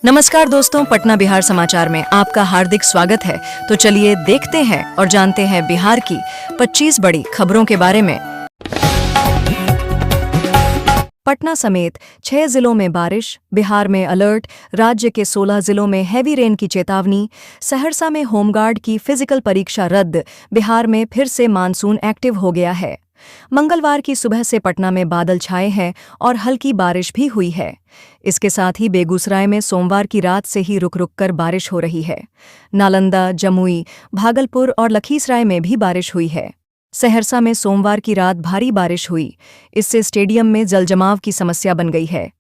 नमस्कार दोस्तों, पटना बिहार समाचार में आपका हार्दिक स्वागत है। तो चलिए देखते हैं और जानते हैं बिहार की 25 बड़ी खबरों के बारे में। पटना समेत 6 जिलों में बारिश, बिहार में अलर्ट, राज्य के 16 जिलों में हैवी रेन की चेतावनी, सहरसा में होमगार्ड की फिजिकल परीक्षा रद्द, बिहार में फिर से मानसून एक्टिव हो गया है। मंगलवार की सुबह से पटना में बादल छाए हैं और हल्की बारिश भी हुई है। इसके साथ ही बेगूसराय में सोमवार की रात से ही रुक रुक कर बारिश हो रही है। नालंदा, जमुई, भागलपुर और लखीसराय में भी बारिश हुई है। सहरसा में सोमवार की रात भारी बारिश हुई, इससे स्टेडियम में जलजमाव की समस्या बन गई है।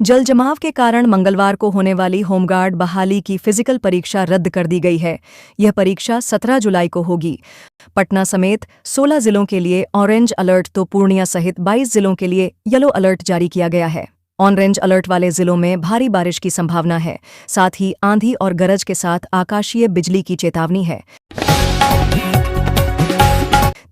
जलजमाव के कारण मंगलवार को होने वाली होमगार्ड बहाली की फिजिकल परीक्षा रद्द कर दी गई है। यह परीक्षा 17 जुलाई को होगी। पटना समेत 16 जिलों के लिए ऑरेंज अलर्ट तो पूर्णिया सहित 22 जिलों के लिए येलो अलर्ट जारी किया गया है। ऑरेंज अलर्ट वाले जिलों में भारी बारिश की संभावना है, साथ ही आंधी और गरज के साथ आकाशीय बिजली की चेतावनी है।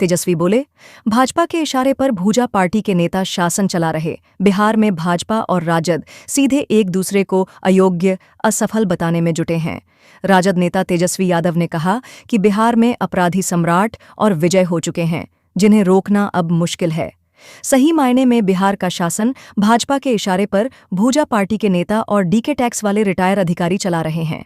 तेजस्वी बोले, भाजपा के इशारे पर भूजा पार्टी के नेता शासन चला रहे। बिहार में भाजपा और राजद सीधे एक दूसरे को अयोग्य, असफल बताने में जुटे हैं। राजद नेता तेजस्वी यादव ने कहा कि बिहार में अपराधी सम्राट और विजय हो चुके हैं, जिन्हें रोकना अब मुश्किल है। सही मायने में बिहार का शासन भाजपा के इशारे पर भूजा पार्टी के नेता और डीके टैक्स वाले रिटायर अधिकारी चला रहे हैं।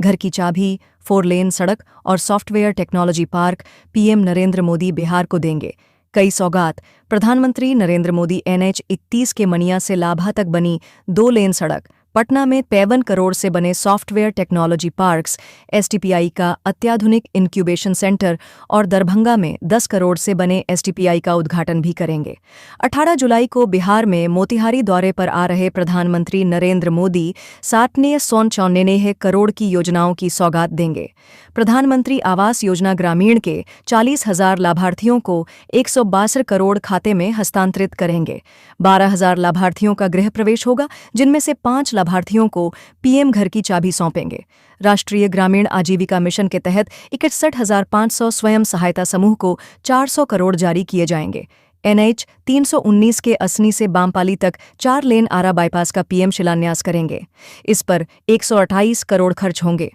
घर की चाबी, 4 लेन सड़क और software technology park PM Narendra Modi Bihar को देंगे। कई सौगात, प्रधानमंत्री नरेंद्र मोदी NH 31 के मनिया से लाभा तक बनी 2 लेन सड़क, पटना में 53 करोड़ से बने सॉफ्टवेयर टेक्नोलॉजी पार्क्स, STPI का अत्याधुनिक इंक्यूबेशन सेंटर और दरभंगा में 10 करोड़ से बने STPI का उद्घाटन भी करेंगे। 18 जुलाई को बिहार में मोतिहारी दौरे पर आ रहे प्रधानमंत्री नरेंद्र मोदी 794 करोड़ की योजनाओं की सौगात देंगे। प्रधानमंत्री आवास योजना ग्रामीण के 40,000 लाभार्थियों को 162 करोड़ खाते में हस्तांतरित करेंगे। 12,000 लाभार्थियों का गृह प्रवेश होगा, जिनमें से 5 लाभार्थियों को पीएम घर की चाबी सौंपेंगे। राष्ट्रीय ग्रामीण आजीविका मिशन के तहत 61,500 स्वयं सहायता समूह को 400 करोड़ जारी किए जाएंगे। NH 319 के असनी से बामपाली तक 4 लेन आरा बाईपास का पीएम शिलान्यास करेंगे। इस पर 128 करोड़ खर्च होंगे।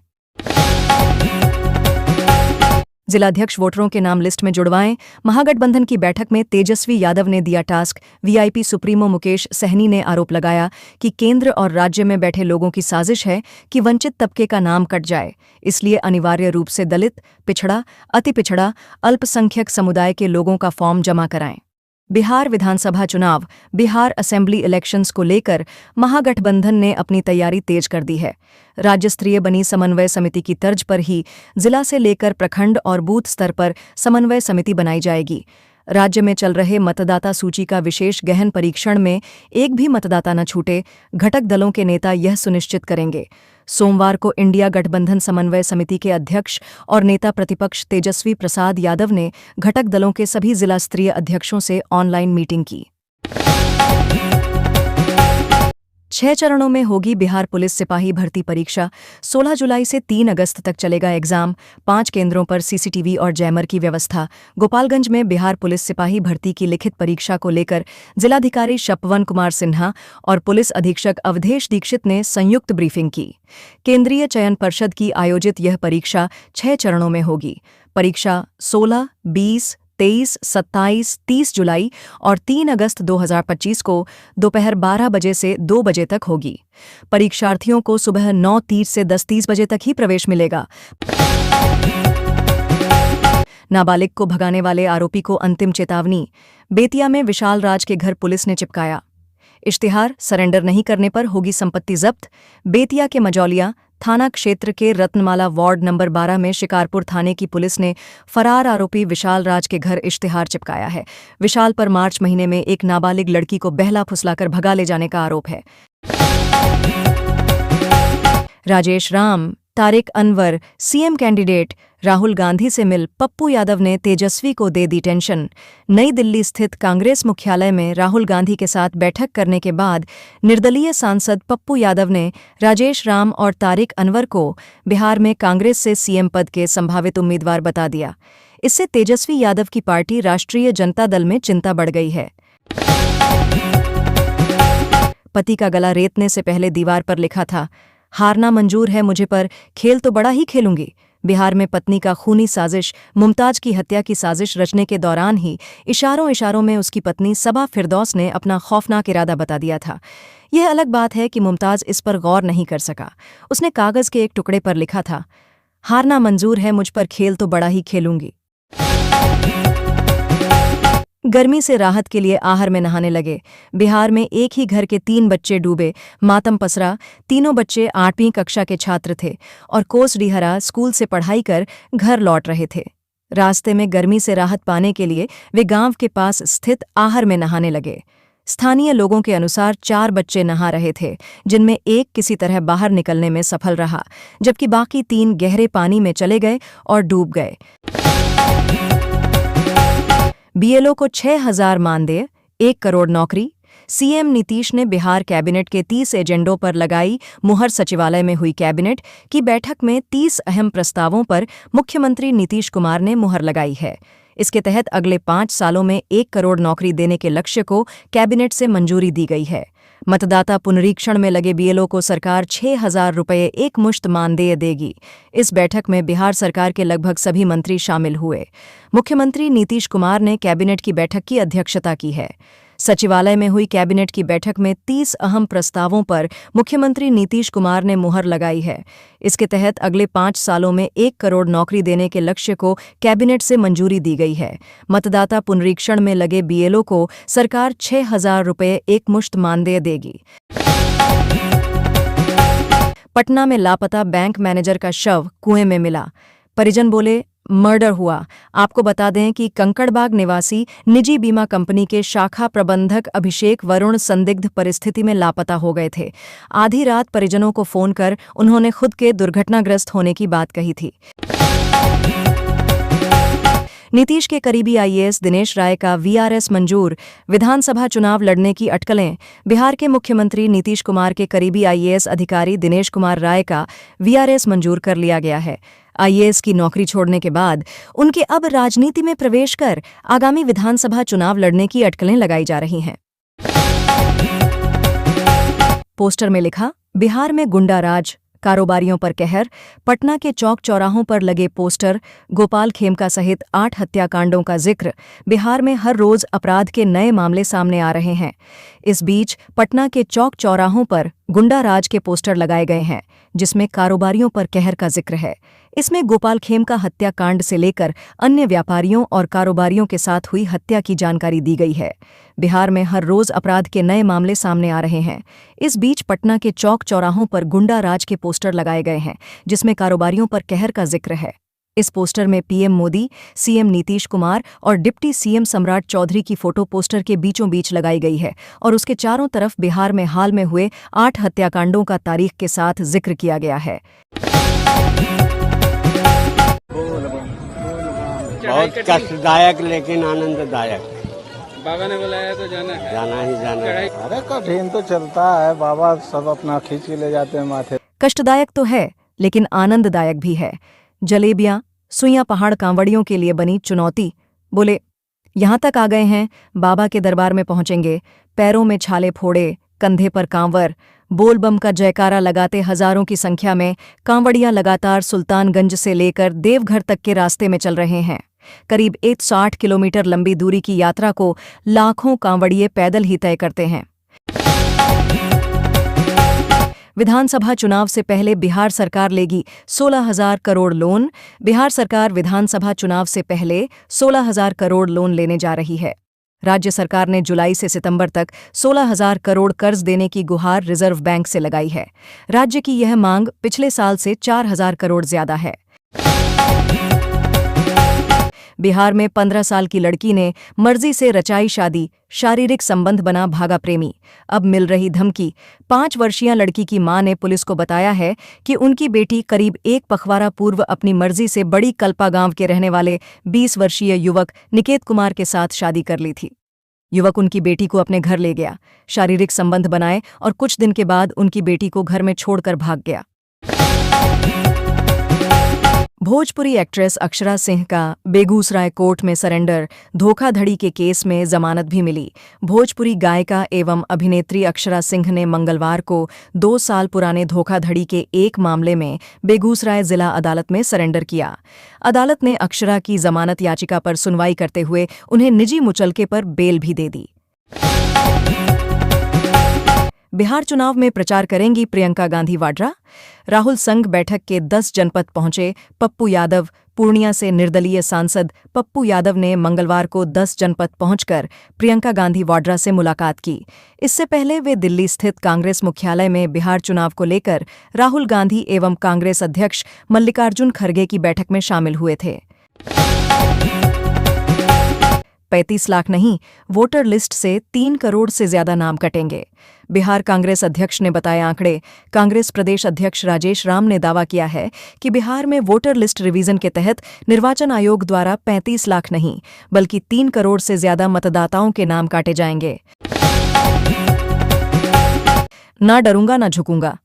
जिलाध्यक्ष वोटरों के नाम लिस्ट में जुड़वाएं। महागठबंधन की बैठक में तेजस्वी यादव ने दिया task. VIP supremo Mukesh Sahani ने आरोप लगाया कि केंद्र और राज्य में बैठे लोगों की साजिश है कि वंचित तबके का नाम कट जाए, इसलिए अनिवार्य रूप से दलित, पिछड़ा, अति पिछड़ा, अल्पसंख्यक समुदाय के लोगों का फॉर्म जमा कराएं। बिहार विधानसभा चुनाव, बिहार असेंबली इलेक्शंस को लेकर महागठबंधन ने अपनी तैयारी तेज कर दी है। राज्य स्तरीय बनी समन्वय समिति की तर्ज पर ही जिला से लेकर प्रखंड और बूथ स्तर पर समन्वय समिति बनाई जाएगी। राज्य में चल रहे मतदाता सूची का विशेष गहन परीक्षण में एक भी मतदाता न छूटे, घटक दलों के नेता यह सुनिश्चित करेंगे। सोमवार को इंडिया गठबंधन समन्वय समिति के अध्यक्ष और नेता प्रतिपक्ष तेजस्वी प्रसाद यादव ने घटक दलों के सभी जिला स्तरीय अध्यक्षों से ऑनलाइन मीटिंग की। 6 चरणों में होगी बिहार पुलिस सिपाही भर्ती परीक्षा। 16 जुलाई से 3 अगस्त तक चलेगा एग्जाम। 5 केंद्रों पर CCTV और जैमर की व्यवस्था। गोपालगंज में बिहार पुलिस सिपाही भर्ती की लिखित परीक्षा को लेकर जिलाधिकारी शपवन कुमार सिन्हा और पुलिस अधीक्षक अवधेश दीक्षित ने संयुक्त ब्रीफिंग की। केंद्रीय चयन परिषद की आयोजित यह परीक्षा 6 चरणों में होगी। परीक्षा 16, 20, 23, 27, 30 जुलाई और 3 अगस्त 2025 को दोपहर 12 बजे से 2 बजे तक होगी। परीक्षार्थियों को सुबह 9:30 से 10:30 बजे तक ही प्रवेश मिलेगा। नाबालिग को भगाने वाले आरोपी को अंतिम चेतावनी। बेतिया में विशाल राज के घर पुलिस ने चिपकाया इश्तिहार, सरेंडर नहीं करने पर होगी संपत्ति जब्त। बेतिया के मजौलिया थाना क्षेत्र के रत्नमाला वार्ड नंबर 12 में शिकारपुर थाने की पुलिस ने फरार आरोपी विशाल राज के घर इश्तिहार चिपकाया है। विशाल पर मार्च महीने में एक नाबालिग लड़की को बहला फुसलाकर भगा ले जाने का आरोप है। राजेश राम, तारिक अनवर, CM कैंडिडेट राहुल गांधी से मिल, पप्पू यादव ने तेजस्वी को दे दी टेंशन। नई दिल्ली स्थित कांग्रेस मुख्यालय में राहुल गांधी के साथ बैठक करने के बाद निर्दलीय सांसद पप्पू यादव ने राजेश राम और तारिक अनवर को बिहार में कांग्रेस से CM पद के संभावित उम्मीदवार बता दिया। इससे तेजस्वी यादव की पार्टी राष्ट्रीय जनता दल में चिंता बढ़ गई है। पति का गला रेतने से पहले दीवार पर लिखा था, हारना मंजूर है मुझे पर खेल तो बड़ा ही खेलूंगी। बिहार में पत्नी का खूनी साजिश, मुमताज की हत्या की साजिश रचने के दौरान ही इशारों इशारों में उसकी पत्नी सबा फिरदौस ने अपना खौफनाक इरादा बता दिया था। यह अलग बात है कि मुमताज इस पर गौर नहीं कर सका। उसने कागज के एक टुकड़े पर लिखा था, हारना मंजूर है मुझ पर खेल तो बड़ा ही खेलूंगी। गर्मी से राहत के लिए आहर में नहाने लगे। बिहार में एक ही घर के 3 बच्चे डूबे, मातम पसरा। तीनों बच्चे 8वीं कक्षा के छात्र थे और कोसडीहरा स्कूल से पढ़ाई कर घर लौट रहे थे। रास्ते में गर्मी से राहत पाने के लिए वे गांव के पास स्थित आहर में नहाने लगे। स्थानीय लोगों के अनुसार 4 बच्चे नहा रहे थे, जिनमें एक किसी तरह बाहर निकलने में सफल रहा, जबकि बाकी 3 गहरे पानी में चले गए और डूब गए। बीएलओ को 6,000 मानदेय, 1 करोड़ नौकरी। सीएम नीतीश ने बिहार कैबिनेट के 30 एजेंडों पर लगाई मुहर। सचिवालय में हुई कैबिनेट की बैठक में 30 अहम प्रस्तावों पर मुख्यमंत्री नीतीश कुमार ने मुहर लगाई है। इसके तहत अगले 5 सालों में 1 करोड़ नौकरी देने के लक्ष्य को कैबिनेट से मंजूरी दी गई है। मतदाता पुनरीक्षण में लगे बीएलओ को सरकार 6,000 रुपये एकमुश्त मानदेय देगी। इस बैठक में बिहार सरकार के लगभग सभी मंत्री शामिल हुए। मुख्यमंत्री नीतीश कुमार ने कैबिनेट की बैठक की अध्यक्षता की है। सचिवालय में हुई कैबिनेट की बैठक में 30 अहम प्रस्तावों पर मुख्यमंत्री नीतीश कुमार ने मुहर लगाई है। इसके तहत अगले 5 सालों में 1 करोड़ नौकरी देने के लक्ष्य को कैबिनेट से मंजूरी दी गई है। मतदाता पुनरीक्षण में लगे बीएलओ को सरकार 6,000 रुपये एकमुश्त मानदेय देगी। पटना में लापता बैंक मैनेजर का शव कुएं में मिला। परिजन बोले, मर्डर हुआ। आपको बता दें कि कंकड़बाग निवासी निजी बीमा कंपनी के शाखा प्रबंधक अभिषेक वरुण संदिग्ध परिस्थिति में लापता हो गए थे। आधी रात परिजनों को फोन कर उन्होंने खुद के दुर्घटनाग्रस्त होने की बात कही थी। नीतीश के करीबी आईएएस दिनेश राय का वीआरएस मंजूर। विधानसभा चुनाव लड़ने की अटकलें। बिहार के मुख्यमंत्री नीतीश कुमार के करीबी आईएएस अधिकारी दिनेश कुमार राय का वीआरएस मंजूर कर लिया गया है। आईएएस की नौकरी छोड़ने के बाद उनके अब राजनीति में प्रवेश कर आगामी विधानसभा चुनाव लड़ने की अटकलें लगाई जा रही हैं। पोस्टर में लिखा, बिहार में गुंडा राज, कारोबारियों पर कहर। पटना के चौक चौराहों पर लगे पोस्टर, गोपाल खेमका सहित 8 हत्याकांडों का जिक्र। बिहार में हर रोज अपराध के नए मामले सामने आ रहे हैं। इस बीच पटना के चौक चौराहों पर गुंडा राज के पोस्टर लगाए गए हैं, जिसमें कारोबारियों पर कहर का जिक्र है। इसमें गोपाल खेमका हत्याकांड से लेकर अन्य व्यापारियों और कारोबारियों के साथ हुई हत्या की जानकारी दी गई है। बिहार में हर रोज अपराध के नए मामले सामने आ रहे हैं। इस बीच पटना के चौक चौराहों पर गुंडा राज के पोस्टर लगाए गए हैं, जिसमें कारोबारियों पर कहर का जिक्र है। इस पोस्टर में पीएम मोदी, सीएम नीतीश कुमार और डिप्टी सीएम सम्राट चौधरी की फोटो पोस्टर के बीचों बीच लगाई गई है और उसके चारों तरफ बिहार में हाल में हुए 8 हत्याकांडों का तारीख के साथ जिक्र किया गया है। बहुत कष्टदायक लेकिन आनंददायक। बाबा ने बुलाया तो जाना है, जाना ही जाना है। अरे कठिन तो चलता है, बाबा सब अपना खींच के ले जाते हैं माथे। कष्टदायक तो है लेकिन आनंददायक भी है। जलेबियां, सुइयां पहाड़ कांवड़ियों के लिए बनी चुनौती। बोले, यहां तक आ गए हैं, बाबा के दरबार में पहुंचेंगे। पैरों में छाले फोड़े, कंधे पर कांवर, बोल बम का जयकारा लगाते हजारों की संख्या में कांवड़ियां लगातार सुल्तानगंज से लेकर देवघर तक के रास्ते में चल रहे हैं। करीब 160 किलोमीटर लंबी दूरी की यात्रा को लाखों कांवड़िये पैदल ही तय करते हैं। विधानसभा चुनाव से पहले बिहार सरकार लेगी 16,000 करोड़ लोन। बिहार सरकार विधानसभा चुनाव से पहले 16,000 करोड़ लोन लेने जा रही है। राज्य सरकार ने जुलाई से सितंबर तक 16,000 करोड़ कर्ज देने की गुहार रिजर्व बैंक से लगाई है। राज्य की यह मांग पिछले साल से 4,000 करोड़ ज्यादा है। बिहार में 15 साल की लड़की ने मर्जी से रचाई शादी, शारीरिक संबंध बना भागा प्रेमी। अब मिल रही धमकी। 5 वर्षीय लड़की की मां ने पुलिस को बताया है कि उनकी बेटी करीब 1 पखवाड़ा पूर्व अपनी मर्जी से बड़ी कल्पा गांव के रहने वाले 20 वर्षीय युवक निकेत कुमार के साथ शादी कर ली थी। युवक उनकी बेटी को अपने घर ले गया, शारीरिक संबंध बनाए और कुछ दिन के बाद उनकी बेटी को घर में छोड़कर भाग गया। भोजपुरी एक्ट्रेस अक्षरा सिंह का बेगूसराय कोर्ट में सरेंडर, धोखाधड़ी के केस में जमानत भी मिली। भोजपुरी गायिका एवं अभिनेत्री अक्षरा सिंह ने मंगलवार को 2 साल पुराने धोखाधड़ी के एक मामले में बेगूसराय जिला अदालत में सरेंडर किया। अदालत ने अक्षरा की जमानत याचिका पर सुनवाई करते हुए उन्हें निजी मुचलके पर बेल भी दे दी। बिहार चुनाव में प्रचार करेंगी प्रियंका गांधी वाड्रा। राहुल संघ बैठक के 10 जनपद पहुंचे पप्पू यादव। पूर्णिया से निर्दलीय सांसद पप्पू यादव ने मंगलवार को 10 जनपद पहुंचकर प्रियंका गांधी वाड्रा से मुलाकात की। इससे पहले वे दिल्ली स्थित कांग्रेस मुख्यालय में बिहार चुनाव को लेकर राहुल गांधी एवं कांग्रेस अध्यक्ष मल्लिकार्जुन खड़गे की बैठक में शामिल हुए थे। 35 लाख नहीं, वोटर लिस्ट से 3 करोड़ से ज्यादा नाम कटेंगे। बिहार कांग्रेस अध्यक्ष ने बताए आंकड़े। कांग्रेस प्रदेश अध्यक्ष राजेश राम ने दावा किया है कि बिहार में वोटर लिस्ट रिवीजन के तहत निर्वाचन आयोग द्वारा 35 लाख नहीं बल्कि 3 करोड़ से ज्यादा मतदाताओं के नाम काटे जाएंगे। ना डरूंगा ना झुकूंगा,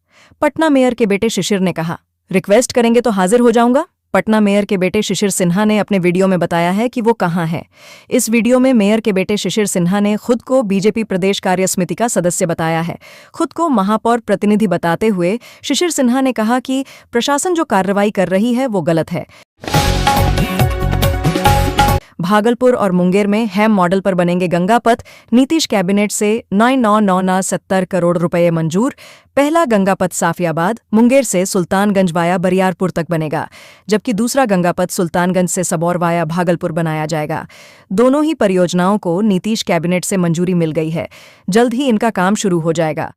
पटना मेयर के बेटे शिशिर ने कहा। रिक्वेस्ट करेंगे तो हाजिर हो जाऊंगा। पटना मेयर के बेटे शिशिर सिन्हा ने अपने वीडियो में बताया है कि वो कहां है। इस वीडियो में मेयर के बेटे शिशिर सिन्हा ने खुद को बीजेपी प्रदेश कार्य समिति का सदस्य बताया है। खुद को महापौर प्रतिनिधि बताते हुए शिशिर सिन्हा ने कहा कि प्रशासन जो कार्रवाई कर रही है वो गलत है। भागलपुर और मुंगेर में हैम मॉडल पर बनेंगे गंगा पथ। नीतीश कैबिनेट से 9,990 करोड़ रुपए मंजूर। पहला गंगा पथ साफियाबाद मुंगेर से सुल्तानगंज वाया बरियारपुर तक बनेगा, जबकि दूसरा गंगा पथ सुल्तानगंज से सबौर वाया भागलपुर बनाया जाएगा। दोनों ही परियोजनाओं को नीतीश कैबिनेट से मंजूरी मिल गई है। जल्द ही इनका काम शुरू हो जाएगा।